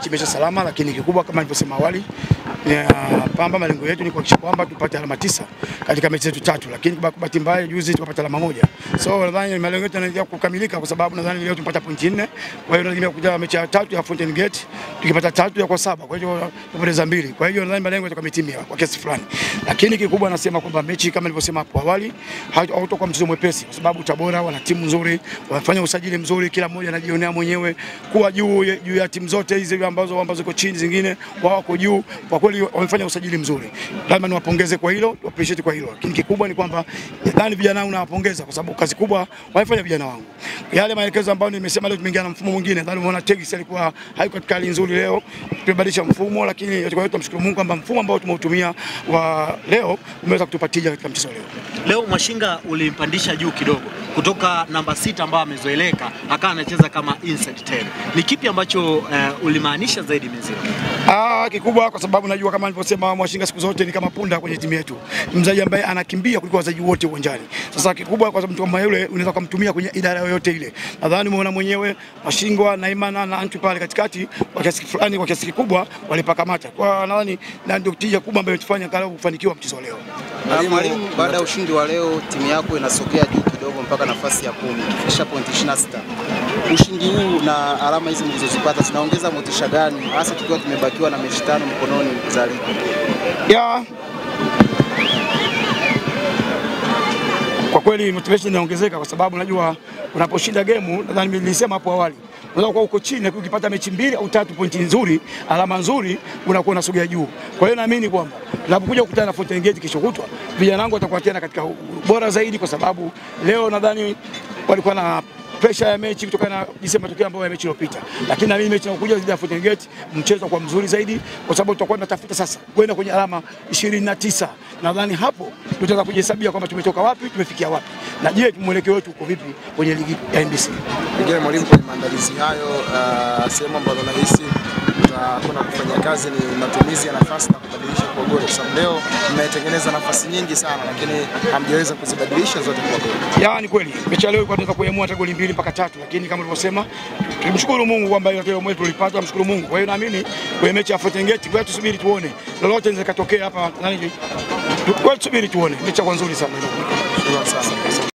mechi imesha salama, lakini kikubwa kama nilivyosema awali, Pamba malengo yetu ni kuhakikisha kwamba tupate alama 9 katika mechi zetu 3, lakini kwa bahati mbaya juzi tukapata alama 1. So nadhani malengo yetu yanaendelea kukamilika kwa sababu nadhani leo tumepata pointi 4. Kwa hiyo lazima kuja mechi ya 3 ya Fountain Gate, tukipata 3 ya kwa 7. Kwa hiyo tupoteza 2. Kwa hiyo nadhani malengo yatakamilika kwa kiasi fulani. Lakini kikubwa nasema kwamba mechi kama nilivyosema hapo awali hautakuwa mchezo mwepesi kwa sababu Tabora wana timu nzuri, wanafanya usajili mzuri, kila mmoja anajionea mwenyewe kuwa juu ya timu zote hizi ambazo ziko chini, zingine wao wako juu. Kwa kweli wamefanya usajili mzuri. Lazima niwapongeze kwa hilo, tu appreciate kwa hilo. Lakini kikubwa ni kwamba nadhani vijana wangu nawapongeza kwa sababu kazi kubwa wamefanya vijana wangu. Yale maelekezo ambayo nimesema leo tumeingia na mfumo mwingine. Nadhani umeona Tegis alikuwa haiko katika hali nzuri leo. Tumebadilisha mfumo, lakini kwa hiyo tumshukuru Mungu kwamba mfumo ambao tumeutumia wa leo umeweza kutupa tija katika mchezo leo. Leo Mwashinga ulimpandisha juu kidogo kutoka namba 6 ambayo amezoeleka akawa anacheza kama inside 10. Ni kipi ambacho ulimaanisha zaidi mzima? Kikubwa kwa sababu najua kama nilivyosema Mwashinga siku zote ni kama punda kwenye timu yetu. Mchezaji ambaye anakimbia kuliko wachezaji wote uwanjani. Sasa kikubwa kwa sababu mtu kama yule unaweza kumtumia kwenye idara yoyote ile. Nadhani umeona mwenyewe Mwashinga na Imana na Antu pale katikati kwa kiasi fulani, kwa kiasi kikubwa walipaka mata. Kwa nadhani ndio tija kubwa ambayo tufanya kama kufanikiwa mchezo leo. Mwalimu, baada ya ushindi wa leo timu yako inasogea juu kidogo mpaka nafasi ya 10 ikifikisha pointi 26. Ushindi huu na alama hizi mlizozipata zinaongeza motisha gani hasa tukiwa tumebakiwa na mechi 5 mkononi za ligi? Kwa kweli motivation inaongezeka kwa sababu najua unaposhinda game, nadhani nilisema hapo awali, unaweza kuwa uko chini lakini ukipata mechi 2 au 3 pointi nzuri, alama nzuri, unakuwa unasogea juu. Kwa hiyo naamini kwamba tunapokuja kukutana na Fountain Gate kesho kutwa, vijana wangu watakuwa tena katika bora zaidi kwa sababu leo nadhani walikuwa na pressure ya mechi kutokana na jinsi matokeo ambayo ya mechi iliyopita. Lakini na mimi mechi inayokuja dhidi ya Fountain Gate mchezo kwa mzuri zaidi kwa sababu tutakuwa tunatafuta sasa kwenda kwenye alama 29. Nadhani hapo tutaweza kujihesabia kwamba tumetoka wapi, tumefikia wapi. Na je, mwelekeo wetu uko vipi kwenye ligi ya NBC. Pengine mwalimu, kwenye maandalizi hayo sehemu ambazo nahisi kuna kufanya kazi ni matumizi ya nafasi na kubadilisha kwa goli. Kwa sababu leo mmetengeneza nafasi nyingi sana lakini hamjaweza kuzibadilisha zote kwa goli. Ni kweli. Mechi leo ilikuwa tunaweza kuamua hata goli 2 mpaka 3 lakini kama nilivyosema tumshukuru Mungu kwamba ile leo mwetu tulipata, mshukuru Mungu. Kwa hiyo naamini kwenye mechi ya Fountain Gate kwa tusubiri tuone. Lolote linaweza kutokea hapa, tusubiri tuone. Mechi nzuri sana. Shukrani sana.